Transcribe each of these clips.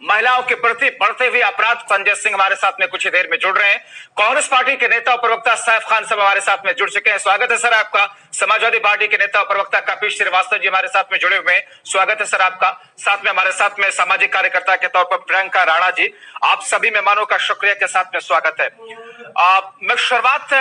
महिलाओं के प्रति बढ़ते हुए अपराध। संजय सिंह हमारे साथ में कुछ ही देर में जुड़ रहे हैं। कांग्रेस पार्टी के नेता और प्रवक्ता सैफ खान साहब हमारे साथ में जुड़ चुके हैं। स्वागत है सर आपका। समाजवादी पार्टी के नेता और प्रवक्ता कपिल श्रीवास्तव जी हमारे साथ में जुड़े हुए हैं। स्वागत है सर आपका। साथ में हमारे साथ में सामाजिक कार्यकर्ता के तौर पर प्रियंका राणा जी, आप सभी मेहमानों का शुक्रिया के साथ में स्वागत है। मैं शुरुआत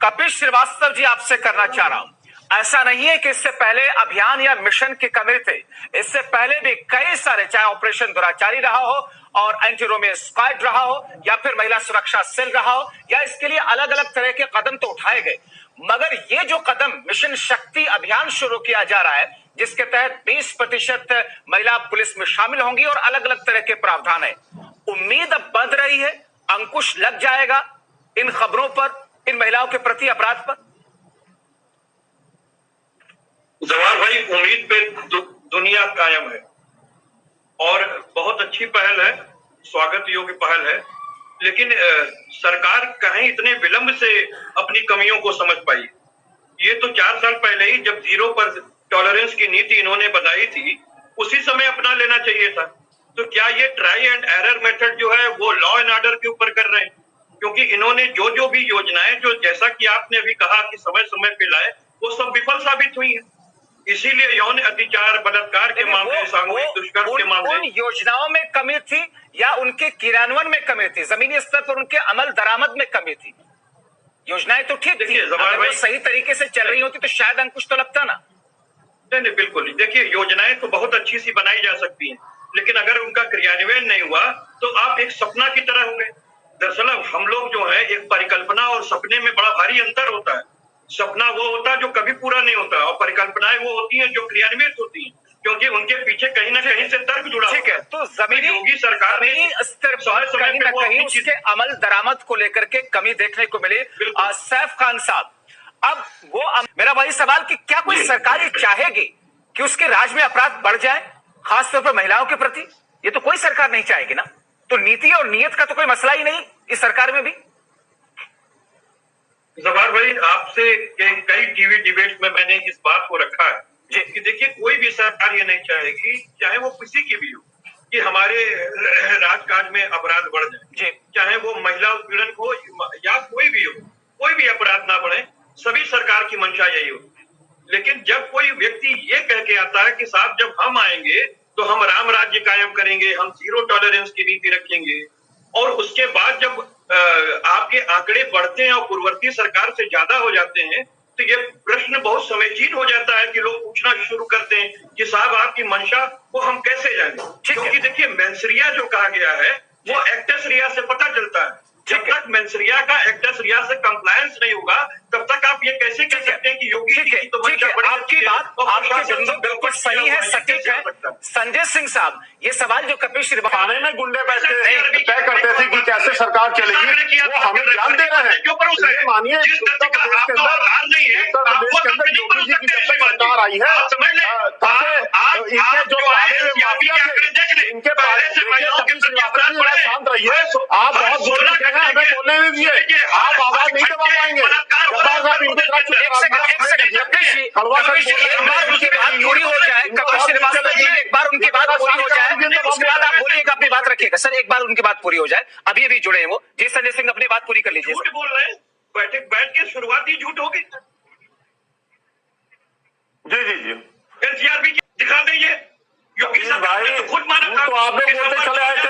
कपिल श्रीवास्तव जी आपसे करना चाह रहा हूं। ऐसा नहीं है कि इससे पहले अभियान या मिशन की कमी थे, इससे पहले भी कई सारे, चाहे ऑपरेशन दुराचारी रहा हो और एंटी रोमियो स्क्वाड रहा हो या फिर महिला सुरक्षा सेल रहा हो, या इसके लिए अलग अलग तरह के कदम तो उठाए गए, मगर ये जो कदम मिशन शक्ति अभियान शुरू किया जा रहा है, जिसके तहत 20% महिला पुलिस में शामिल होंगी और अलग अलग तरह के प्रावधान है, उम्मीद अब बंध रही है, अंकुश लग जाएगा इन खबरों पर, इन महिलाओं के प्रति अपराध पर? जवाहर भाई, उम्मीद पे दुनिया कायम है और बहुत अच्छी पहल है, स्वागत योग्य पहल है। लेकिन सरकार कहीं इतने विलंब से अपनी कमियों को समझ पाई। ये तो 4 साल पहले ही जब 0 पर टॉलरेंस की नीति इन्होंने बताई थी, उसी समय अपना लेना चाहिए था। तो क्या ये ट्राई एंड एरर मेथड जो है वो लॉ एंड ऑर्डर के ऊपर कर रहे हैं? क्योंकि इन्होंने जो भी योजनाएं, जो जैसा कि आपने अभी कहा कि समय समय पे लाए, वो सब विफल साबित हुई है। इसीलिए यौन अत्याचार, बलात्कार के मामले, सामूहिक दुष्कर्म के मामले, उन योजनाओं में कमी थी या उनके क्रियान्वयन में कमी थी? जमीनी स्तर पर उनके अमल दरामद में कमी थी? योजनाएं तो ठीक थी, अगर वो सही तरीके से चल रही होती तो शायद अंकुश तो लगता ना। नहीं, बिल्कुल। देखिए, योजनाएं तो बहुत अच्छी सी बनाई जा सकती हैं, लेकिन अगर उनका क्रियान्वयन नहीं हुआ तो आप एक सपना की तरह हो गए। दरअसल हम लोग जो है, एक परिकल्पना और सपने में बड़ा भारी अंतर होता है। सपना वो होता है जो कभी पूरा नहीं होता, और परिकल्पनाएं वो होती हैं जो क्रियान्वित होती हैं, क्योंकि उनके पीछे कहीं ना कहीं से तर्क जुड़ा ठीक है। तो जमीनी योगी सरकार ने स्तर पर कहीं ना कहीं उसके अमल दरामद को लेकर के कमी देखने को मिली। सैफ खान साहब, अब वो मेरा वही सवाल कि क्या कोई सरकार ये चाहेगी कि उसके राज में अपराध बढ़ जाए, खासतौर पर महिलाओं के प्रति? ये तो कोई सरकार नहीं चाहेगी ना। तो नीति और नियत का तो कोई मसला ही नहीं इस सरकार में भी। जवाहर भाई, आपसे कई टीवी डिबेट में मैंने इस बात को रखा है कि देखिए, कोई भी सरकार ये नहीं चाहेगी, चाहे वो किसी की भी हो, कि हमारे राजकाज में अपराध बढ़ जाए, चाहे वो महिला उत्पीड़न हो या कोई भी हो, कोई भी अपराध ना बढ़े। सभी सरकार की मंशा यही हो। लेकिन जब कोई व्यक्ति ये कह के आता है कि साहब जब हम आएंगे तो हम राम राज्य कायम करेंगे, हम 0 टॉलरेंस की नीति रखेंगे, और उसके बाद जब आपके आंकड़े बढ़ते हैं और पूर्ववर्ती सरकार से ज्यादा हो जाते हैं, तो ये प्रश्न बहुत समीचीन हो जाता है कि लोग पूछना शुरू करते हैं कि साहब आपकी मंशा को हम कैसे जाने। क्योंकि देखिए, मेंसरिया जो कहा गया है वो एक्टस रिया से पता चलता है। जब तक मेंसरिया का एक्टस रिया से कंप्लायंस नहीं होगा, तब तक आप ये कैसे कह सकते हैं कि योगी जी की तो मंशा बड़ी अच्छी है। आपकी बिंदु बिल्कुल सही है, सटीक है। संजय सिंह साहब, ये सवाल जो कपिल श्रीवास्तव थाने में गुंडे बैठे तय करते थे कि कैसे सरकार चलेगी, वो हमें ज्ञान दे रहे हैं। ये मानिए, उत्तर प्रदेश के अंदर योगी जी की जब तक सरकार आई है, इनके जो पहले माफिया थे, इनके पहले कपिल श्रीवास्तव जी बड़ा शांत रहिए। आप बहुत बोल चुके हैं, हमें बोलने नहीं दिए। आप आवाज नहीं दबा पाएंगे। गद्दार साहब, इनको पूरी हो जाए, कपिल श्रीवास्तव जी एक बार उनकी बात पूरी हो जाए, उसके बाद आप बोलिएगा, अपनी बात रखिएगा। सर, एक बार उनकी बात पूरी हो जाए, अभी अभी जुड़े हैं वो। जी संजय सिंह, अपनी बात पूरी कर लीजिए। झूठ बोल रहे हैं, बैठ के शुरुआती झूठ होगी। जी एनसीआर भी दिखा देंगे। योगी सरकार ने तो खुद माना था, तो आपने बोलते चले आए थे,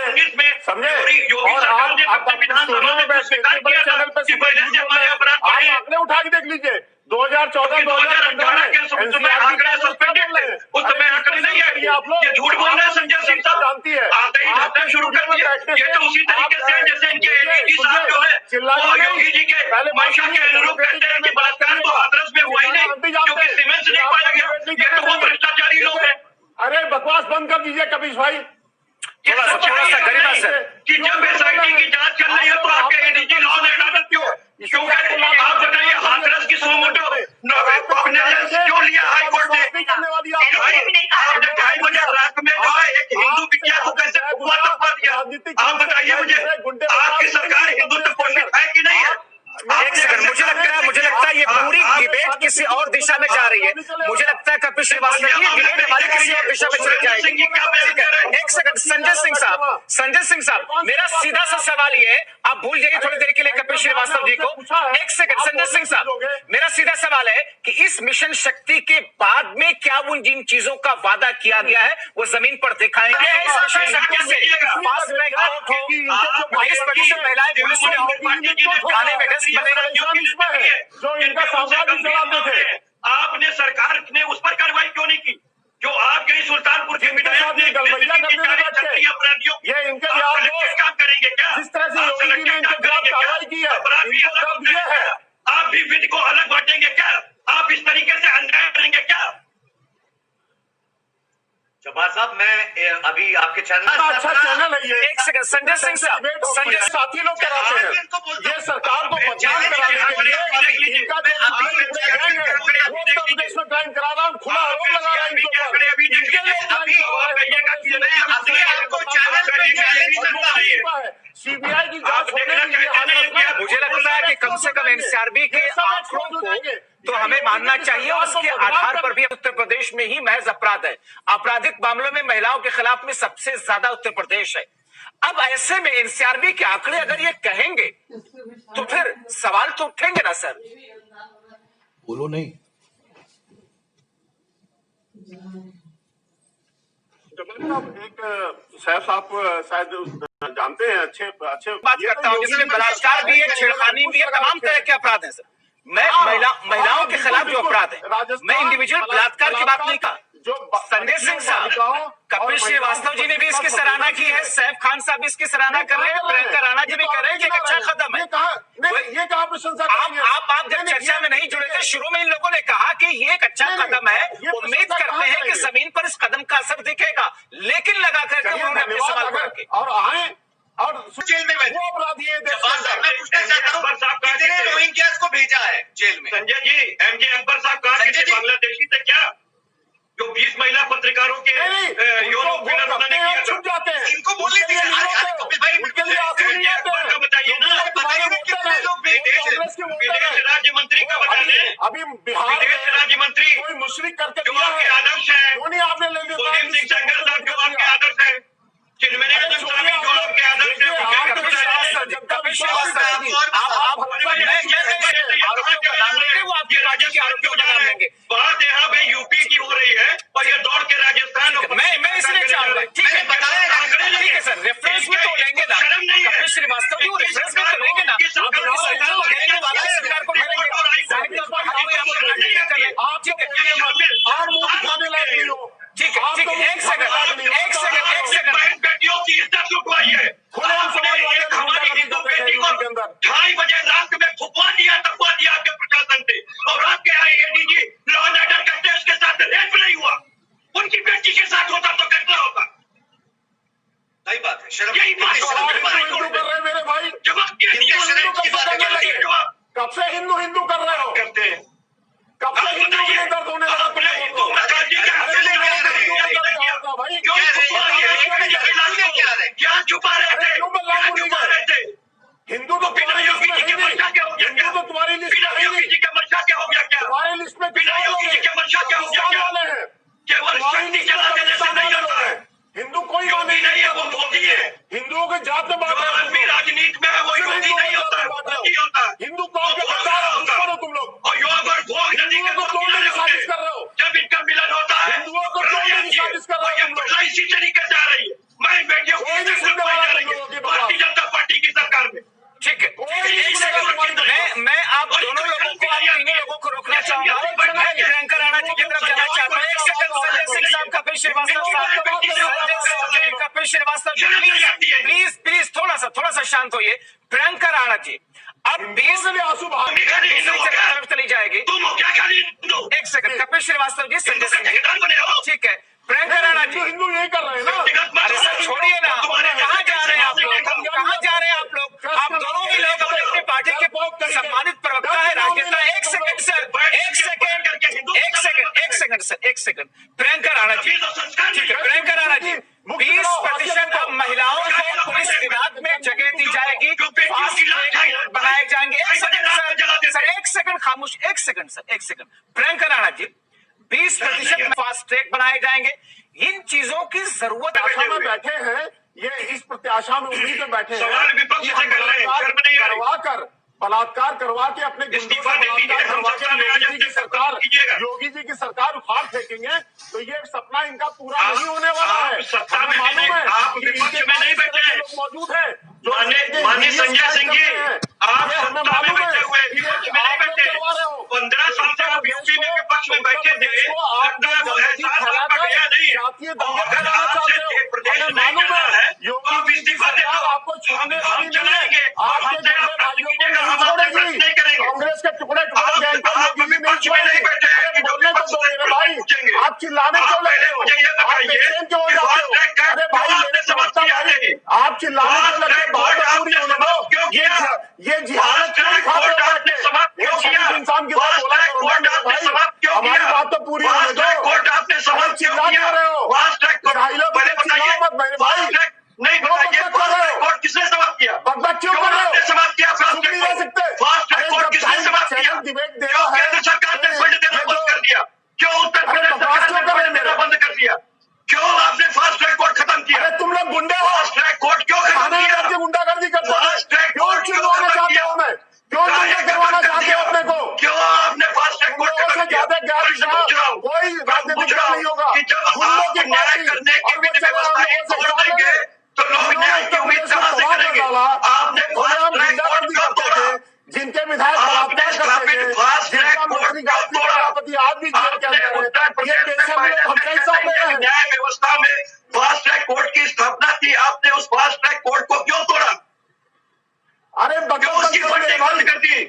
समझे? और आप विधानसभा में बैठे चैनल पर आपने उठा के देख लीजिए, 2014-2015 के समय आंकड़े सस्पेंडेड थे, उस समय आंकड़े नहीं आए। आप लोग झूठ बोल रहे हैं। संजय सिंह साहब जानती है, आते ही ढांढना शुरू कर दिया। ये तो उसी तरीके से जैसे इनके एडीजी साहब जो है वो योगी जी के मंशा के अनुरूप कहते हैं कि बलात्कार तो हाथरस में हुआ ही नहीं, क्योंकि सीमेंस नहीं पाया गया। ये तो वो भ्रष्टाचारी लोग हैं। अरे बकवास बंद कर दीजिए कपिल भाई। थोड़ा सा गरिमा सर, कि जब एसआईटी की जांच चल रही है तो आपके एडीजी लॉ एंड ऑर्डर क्यों आप बताइए, हाथरस की सोमोटो क्यों लिया हाई कोर्ट ने? आपने 2:30 बजे रात में जो है एक हिंदू बिटिया को कैसे कुआं तक दिया? आप बताइए मुझे, आपकी सरकार हिंदुत्व पोषित है कि नहीं है? एक सेकंड, मुझे लगता है ये पूरी डिबेट किसी और दिशा में जा रही है। मुझे लगता है कपिल श्रीवास्तव जी डिबेट हमारी किसी और दिशा में चली जाएगी। एक सेकंड संजय सिंह साहब, मेरा सीधा सा सवाल ये है, आप भूल जाइए थोड़ी देर के लिए कपिल श्रीवास्तव जी को। एक सेकंड संजय सिंह साहब, मेरा सीधा सवाल है कि इस मिशन शक्ति के बाद में क्या उन जिन चीजों का वादा किया गया है वो जमीन पर दिखाएंगे? इस मिशन शक्ति से फास्ट ट्रैक कोर्ट हो, 22% महिलाएं पुलिस में हो, थाने में डेस्क बनेगा, जो इनका साम्राज्य चलाते थे। आपने सरकार ने उस पर कार्रवाई क्यों नहीं की? जो आप गई सुल्तानपुर के विधायक ने अपराधियों ये इनके यार दोस्त काम करेंगे क्या? जिस तरह से योगी जी ने इनके खिलाफ कार्रवाई की है, इनको दर्द ये है। आप भी विधि को अलग बांटेंगे क्या? आप इस तरीके से अन्याय करेंगे क्या? जब्बार साहब, मैं अभी आपके चैनल अच्छा चैनल है ये। एक सेकंड संजय सिंह साहब, संजय साथी लोग कराते हैं ये सरकार को बदनाम कराने के लिए। इनका जो गैंग है वो उत्तर प्रदेश में क्राइम करा रहा है, खुला आरोप लगा रहा है इनके ऊपर। इनके लोग सीबीआई की जांच होने के लिए मुझे लगता है कि कम से कम एनसीआरबी के आंकड़ों को तो हमें मानना चाहिए और उसके आधार पर भी उत्तर प्रदेश में ही महज अपराध है। आपराधिक मामलों में महिलाओं के खिलाफ में सबसे ज्यादा उत्तर प्रदेश है। अब ऐसे में एनसीआरबी के आंकड़े अगर ये कहेंगे तो फिर सवाल तो उठेंगे ना सर। बोलो नहीं। एक साहब शायद जानते हैं अच्छे बात करता हूँ जिसमें बलात्कार भी है, छेड़खानी भी है, तमाम तरह के अपराध हैं सर। मैं महिलाओं के खिलाफ जो अपराध है, मैं इंडिविजुअल बलात्कार की बात नहीं कहा। संजय सिंह साहब, कपिल श्रीवास्तव जी ने भी इसकी सराहना की है, सैफ खान साहब भी इसकी सराहना कर रहे हैं, प्रियंका राणा जी भी कर रहे हैं कि एक अच्छा कदम है। ये कहा प्रशंसा करेंगे? आप जब चर्चा में नहीं जुड़े थे, शुरू में इन लोगों ने कहा कि ये एक अच्छा कदम है, उम्मीद करते हैं कि जमीन पर इस कदम का असर दिखेगा, लेकिन लगा करके उन्होंने अपने सवाल करके और आए और जेल में वो अपराधी है। मैं पूछना चाहता हूँ, कितने रोहिंग्यास को भेजा है जेल में? संजय जी, एमजे अकबर साहब कहा कि बांग्लादेशी थे क्या? जो 20 महिला पत्रकारों के छुप जाते हैं, इनको बोलने बताइए ना, विदेश राज्य मंत्री का बता दें। अभी बिहार विदेश राज्य मंत्री कोई मुशरिक करके जो आपके आदर्श है, क्यों नहीं आपने ले लिया? कुलदीप सिंह सेंगर साहब जो आपके आदर्श है, चिन्मय जो आपके आदर्श है, बात यहाँ पे यूपी की हो रही है और ये दौड़ के राजस्थान। मैं इसलिए चाहूंगा, ठीक है सर, रेफरेंस में तो लेंगे ना कपिल श्रीवास्तव जी, रेफरेंस में तो लेंगे ना, सरकार को घेरेंगे, वाला सरकार को घेरेंगे, ठीक है, एक सेकंड बेटियों की इज्जत लुटवाई है। हमारी हिंदू बेटी को 2:30 बजे रात में फुकवा दिया, दबा दिया आपके प्रशासन से, और आपके एडीजी लॉ एंड ऑर्डर का देश के साथ रेप नहीं हुआ, उनकी बेटी के साथ होता तो कैसा होता? सही बात है, शर्म यही बात कर रहे मेरे भाई, जवाब जवाब कब से हिंदू कर रहे हो? करते हैं, कब से हिंदू में दर्द होने लगा? क्या छुपा रहे थे? हिंदू तो बिना योगी जी के मंशा क्या हो गया? हिंदू तो तुम्हारी लिस्ट बिना योगी जी के मंशा क्या हो गया? क्या तुम्हारी लिस्ट में बिना योगी जी के मंशा क्या हो गया? क्या केवल शक्ति चला देने से नहीं होता है। हिंदू कोई योगी नहीं है, वो मोदी है। हिंदुओं के जात में बात आदमी राजनीति में है वो योगी नहीं होता है, मोदी होता है। हिंदू कौन के दुश्मन हो तुम लोग? और यो अगर भोग नदी के को तोड़ने की साजिश कर रहे हो। जब इनका मिलन होता है, हिंदुओं को तोड़ने की साजिश कर रहे हो तुम लोग। इसी तरीके से आ रही है। मैं बेटियों कोई नहीं सुनने वाला तुम लोगों की बात। भारतीय जनता पार्टी की सरकार में। ठीक है, मैं आप दोनों लोगों को, आप तीनों लोगों को रोकना चाहूंगा। मैं प्रियंका राणा जी की तरफ जाना चाहता हूँ। एक सेकंड, संजय सिंह साहब, कपिल श्रीवास्तव साहब, कपिल श्रीवास्तव जी, प्लीज थोड़ा सा शांत होइए। प्रियंका राणा जी, अब 20 आंसू तरफ चली जाएगी। एक सेकंड, कपिल श्रीवास्तव जी, संजय सिंह जी, ठीक है, प्रियंका राणा जी, हिंदू यही कर रहे हैं ना। अरे सर छोड़िए ना, कहाँ जा रहे हैं आप लोग? कहाँ जा रहे हैं आप लोग? आप दोनों ही लोग अपनी अपनी पार्टी के सम्मानित प्रवक्ता है, राजनेता। एक सेकंड सर, एक सेकंड, प्रियंका राणा जी, ठीक है, प्रियंका राणा जी, 20% अब महिलाओं को पुलिस विभाग में जगह दी जाएगी, फास्ट ट्रैक बनाए जाएंगे। एक सेकंड सर, एक सेकंड खामोश, एक सेकंड सर, एक सेकंड। बनाए जाएंगे। इन चीजों की जरूरत आशा में बैठे हैं, ये इस प्रत्याशा में उम्मीद में बैठे हैं सवाल विपक्ष से कर रहे हैं, शर्म नहीं आ रही। बलात्कार करवा के अपने इस्तीफा दे दीजिए, योगी जी की सरकार उखाड़ फेंकेंगे, तो ये सपना इनका पूरा नहीं होने वाला है। सत्ता में मालूम है, आप विपक्ष में नहीं बैठे, लोग मौजूद हैं। माननीय संजय सिंह जी, आप सत्ता में बैठे हुए विपक्ष में नहीं बैठे। 15 साल से आप यूपी में विपक्ष में बैठे थे, अगर आपसे प्रदेश नहीं करना है आप इस्तीफा दे दो, आपको छोड़ने हम चलाएंगे, कांग्रेस के टुकड़े आप चिल्लाने क्यों लगे हो? अरे भाई आप चिल्लाने क्यों लगे? बात पूरी होने दो। ये जिहालत क्यों इंसान के साथ बोला भाई? हमारी बात तो पूरी होने दो। चिल्ला क्यों रहे हो? भाई नहीं कोर्ट किसने समाप्त किया? बकबक क्यों कर रहे हो? समाप्त किया चुप नहीं रह सकते। फास्ट ट्रैक कोर्ट किसने समाप्त किया? डिबेट दे क्यों केंद्र सरकार ने फंड देना बंद कर दिया? क्यों उत्तर प्रदेश सरकार ने देना बंद कर दिया? क्यों आपने फास्ट ट्रैक कोर्ट खत्म किया? अरे तुम लोग गुंडे हो। फास्ट ट्रैक कोर्ट क्यों खत्म किया? गुंडागर्दी करते हो। फास्ट ट्रैक क्यों कोर्ट क्यों चुनवाना खत्म चाहते किया? हो? मैं क्यों करवाना चाहते हो अपने को? क्यों आपने फास्ट ट्रैक कोर्ट खत्म किया? कोई राजनीतिक नहीं होगा। गुंडों की न्याय करने की भी व्यवस्थाएं तोड़ देंगे तो लोग न्याय की उम्मीद कहां से करेंगे? आपने फास्ट ट्रैक कोर्ट क्यों तोड़ा? जिनके विधायक आपने स्थापित फास्ट ट्रैक कोर्ट क्यों तोड़ा? आज भी जेल के अंदर है। उत्तर प्रदेश में न्याय व्यवस्था में फास्ट ट्रैक कोर्ट की स्थापना थी, आपने उस फास्ट ट्रैक कोर्ट को क्यों तोड़ा? अरे क्यों उसकी फंडिंग बंद कर दी?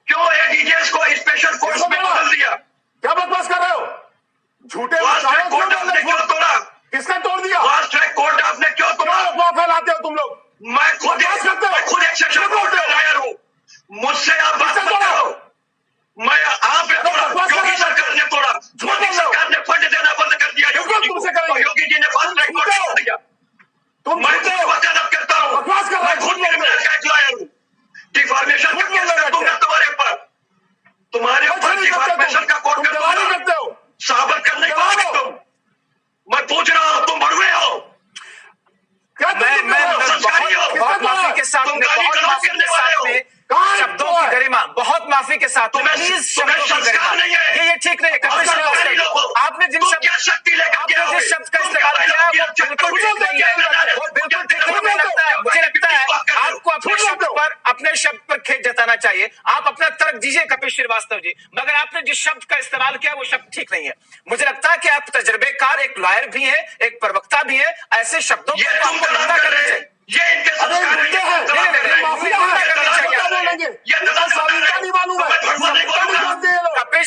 क्यों एडीजेस को स्पेशल कोर्ट में बदल दिया? क्या बकवास कर रहे हो? झूठे फास्ट ट्रैक कोर्ट आपने क्यों तोड़ा? किसने तोड़ दिया? फास्ट ट्रैक कोर्ट आपने क्यों तोड़ा? अफवाह फैलाते हो तुम लोग। मैं खुद एक सेक्शन कोर्ट का लॉयर हूँ, मुझसे आप बात मत करो। मैं आपने तोड़ा, योगी सरकार ने तोड़ा, मोदी सरकार ने फंड देना बंद कर दिया योगी जी ने फास्ट ट्रैक कोर्ट छोड़ दिया। मैं खुद वकालत करता हूँ, मैं खुद क्रिमिनल का एक लॉयर हूँ। डिफॉर्मेशन का केस कर दूंगा तुम्हारे ऊपर, तुम्हारे ऊपर डिफॉर्मेशन का कोर्ट कर दूंगा, साबित करने के बाद तुम। मैं पूछ रहा हूँ, तुम भड़वे हो? मैं बहुत माफी के साथ में शब्दों की गरिमा, बहुत माफी के साथ प्लीज शब्दों की गरिमा, ये ठीक नहीं है। आपने जिस शब्द का इस्तेमाल किया वो बिल्कुल ठीक नहीं है, वो बिल्कुल ठीक नहीं लगता है। मुझे लगता है आपको अपने शब्द पर खेद जताना चाहिए। आप अपना तर्क दीजिए कपिल श्रीवास्तव जी, मगर आपने जिस शब्द का इस्तेमाल किया वो शब्द ठीक नहीं है। मुझे लगता है कि आप तजर्बेकार एक लॉयर भी हैं, एक प्रवक्ता भी हैं, ऐसे शब्दों को आपको निंदा करनी चाहिए। ये इनके संस्कार नहीं है, कपिल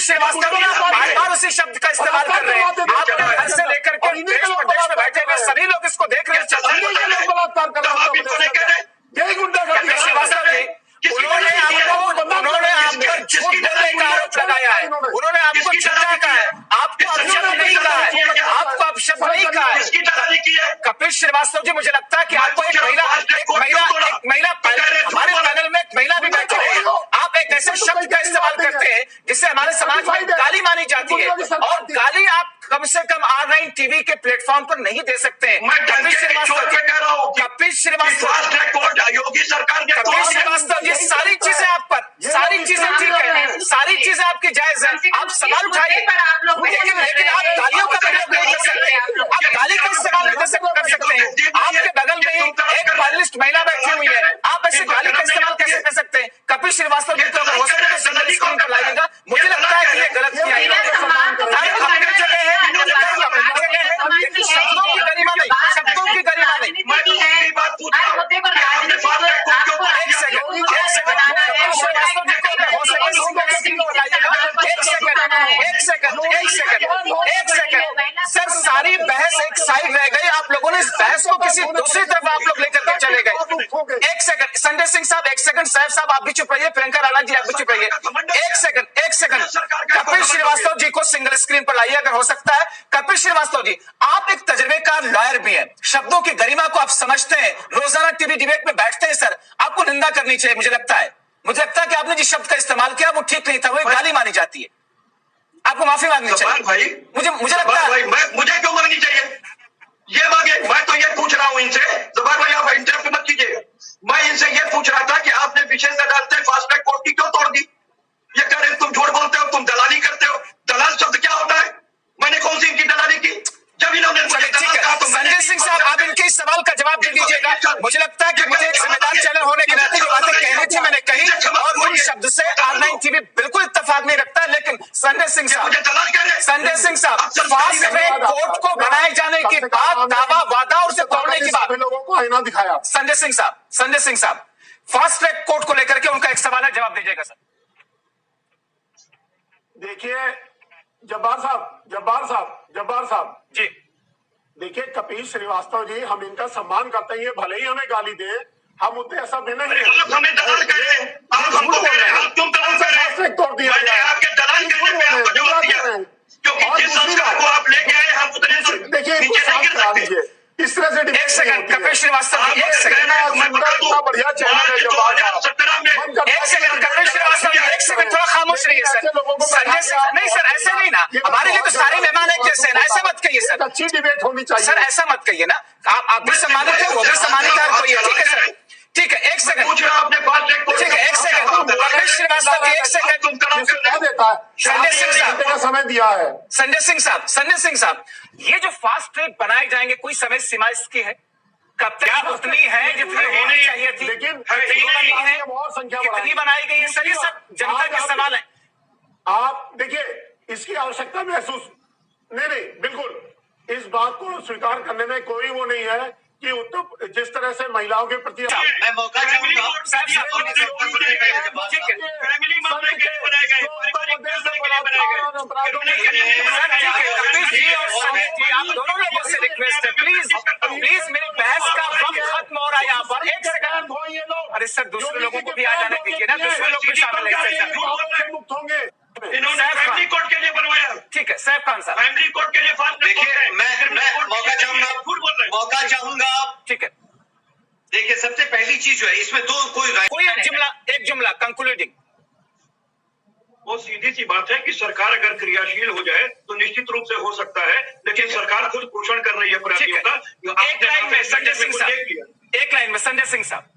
श्रीवास्तव बार बार उसी शब्द का इस्तेमाल कर रहे हैं। आपके घर से लेकर के देश प्रदेश में बैठे हुए सभी लोग इसको देख रहे हैं। कपिल श्रीवास्तव जी उन्होंने आपको झूठ बोलने का आरोप लगाया है, उन्होंने आपको झूठा कहा है, आपको अपशब्द नहीं कहा है, आपको अपशब्द नहीं कहा है। कपिल श्रीवास्तव जी मुझे लगता है कि आपको एक महिला हमारे पैनल में एक महिला भी बैठी हुई है, आप एक ऐसे शब्द का इस्तेमाल करते हैं जिससे हमारे समाज में गाली मानी जाती है, और गाली आप कम से कम ऑनलाइन टीवी के प्लेटफॉर्म पर नहीं दे सकते हैं। कपिल श्रीवास्तव जी सारी चीजें आप पर, सारी चीजें ठीक है, सारी चीजें आपकी जायज है, आप सवाल उठाइए, लेकिन आप गालियों का प्रयोग नहीं कर सकते, आप गाली का इस्तेमाल नहीं कर सकते हैं। आपके बगल में ही एक पैनलिस्ट महिला बैठी हुई है, आप ऐसे गाली का इस्तेमाल कैसे कर सकते हैं? कपिल श्रीवास्तव जी तो अगर हो सके तो सिंगल स्क्रीन पर लाइएगा। मुझे लगता है कि ये गलत किया है, अपनी जगह है, लेकिन शब्दों की गरिमा नहीं, शब्दों की गरिमा नहीं। एक सेकंड सर, सारी बहस एक साइड रह गई, आप लोगों ने इस बहस को किसी दूसरी तरफ आप लोग लेकर के चले गए। एक सेकंड संजय सिंह साहब, एक सेकंड साहब साहब आप भी चुप रहिए, प्रियंका राणा जी आप भी चुप रहिए। एक सेकंड कपिल श्रीवास्तव जी को सिंगल स्क्रीन पर लाइए अगर हो सकता है। कपिल श्रीवास्तव जी आप एक तजर्बेकार लॉयर भी हैं, शब्दों की गरिमा को आप समझते हैं, रोजाना टीवी डिबेट में बैठते हैं सर, आपको निंदा करनी चाहिए। मुझे लगता है कि आपने जिस शब्द का इस्तेमाल किया वो ठीक नहीं था, वो गाली मानी जाती है। आपको माफी मांगनी चाहिए भाई। मुझे लगता है मुझे क्यों मांगनी चाहिए? ये मांगे। मैं तो ये पूछ रहा हूँ इनसे, जबार भाई आप इंटरप्ट मत कीजिएगा। मैं इनसे ये पूछ रहा था कि आपने विशेष अदालत फास्ट ट्रैक कोर्ट की क्यों तोड़ दी? ये कह रहे तुम झूठ बोलते हो, तुम दलाली करते हो। दलाल शब्द क्या होता है? मैंने कौन सी इनकी दलाली की? जब इन्होंने मुझे दलाल कहा तो संजय सिंह साहब आप इनके इस सवाल का जवाब दे दीजिएगा। मुझे लगता है कि मुझे एक जिम्मेदार चैनल होने के नाते जो बातें कहनी थी मैंने कही, और उन शब्द से R9 TV बिल्कुल इत्तेफाक नहीं रखता। लेकिन संजय सिंह साहब फास्ट ट्रैक कोर्ट को बनाए जाने की बात, दावा वादा और उसे तोड़ने की बात, लोगों को आईना दिखाया। संजय सिंह साहब फास्ट ट्रैक कोर्ट को लेकर के उनका एक सवाल है, जवाब दीजिएगा सर। देखिए जब्बार साहब जी देखिए, कपिल श्रीवास्तव जी, हम इनका सम्मान करते हैं, भले ही हमें गाली दे, हम उतने ऐसा भी नहीं है। आप हमें दलाल कह रहे हैं, आप हमको कह रहे हैं, आप तुम दलाल कह रहे हैं। तोड़ दिया मैंने आपके दलाल कहने पे आपको जवाब दिया, क्योंकि जिस संस्कार को आप लेके आए हम उतने देखिए नीचे नहीं गिर सकते। इस तरह से एक सेकंड कपिल श्रीवास्तव जी, एक सेकंड बढ़िया चैनल है एक सेकंड कपिल श्रीवास्तव जी, एक सेकंड थोड़ा खामोश रहिए सर। संजय सिंह नहीं सर, ऐसे नहीं ना, हमारे लिए तो सारे मेहमान एक जैसे हैं, ऐसे मत कहिए सर। अच्छी डिबेट होनी चाहिए सर, ऐसा मत कहिए ना, आप भी सम्मानित है, वो भी सम्मानित है, कोई ठीक है सर, ठीक है। एक सेकंड पूछ रहा आपने बात ठीक है, एक सेकंड कपिल श्रीवास्तव जी, एक सेकंड देता है। संजय सिंह साहब का समय दिया है। संजय सिंह साहब ये जो फास्ट ट्रैक बनाए जाएंगे, कोई समय सीमा इसकी है? कब तक उतनी है जितनी होनी चाहिए थी? लेकिन कितनी बनाई गई है सर? ये सब जनता के सवाल है। आप देखिए, इसकी आवश्यकता महसूस नहीं, बिल्कुल इस बात को स्वीकार करने में कोई वो नहीं है कि उत्तर जिस तरह से महिलाओं के प्रति मैं मौका आप दोनों लोगों से रिक्वेस्ट है, प्लीज मेरी बहस का वक्त खत्म हो रहा है यहाँ पर। एक सेकंड, अरे सर दूसरे लोगों को भी आ जाने दीजिए ना, दूसरे लोग भी शामिल है। मुक्त होंगे। इन्होंने फैमिली कोर्ट के लिए बनवाया। ठीक है सैफ खान साहब, फैमिली कोर्ट के लिए फास्ट ट्रैक कोर्ट है। मैं मौका चाहूंगा। ठीक है, देखिए सबसे पहली चीज जो है इसमें कोई एक जुमला कंक्लूडिंग। वो सीधी सी बात है कि सरकार अगर क्रियाशील हो जाए तो निश्चित रूप से हो सकता है, लेकिन सरकार खुद पोषण कर रही है अपराधियों का। एक लाइन में संजय सिंह साहब,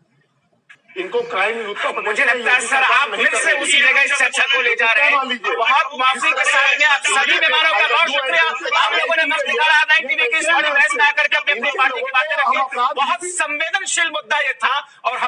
इनको क्राइम मुझे लगता है सर आप फिर से उसी जगह इस चर्चा को ले जा रहे हैं। बहुत माफी के साथ में आप सभी मेहमानों का बहुत शुक्रिया। आप लोगों ने वक्त निकाला R9 TV की इस बड़ी बहस में आकर के अपनी पार्टी की बातें रखी। बहुत संवेदनशील मुद्दा ये था और हम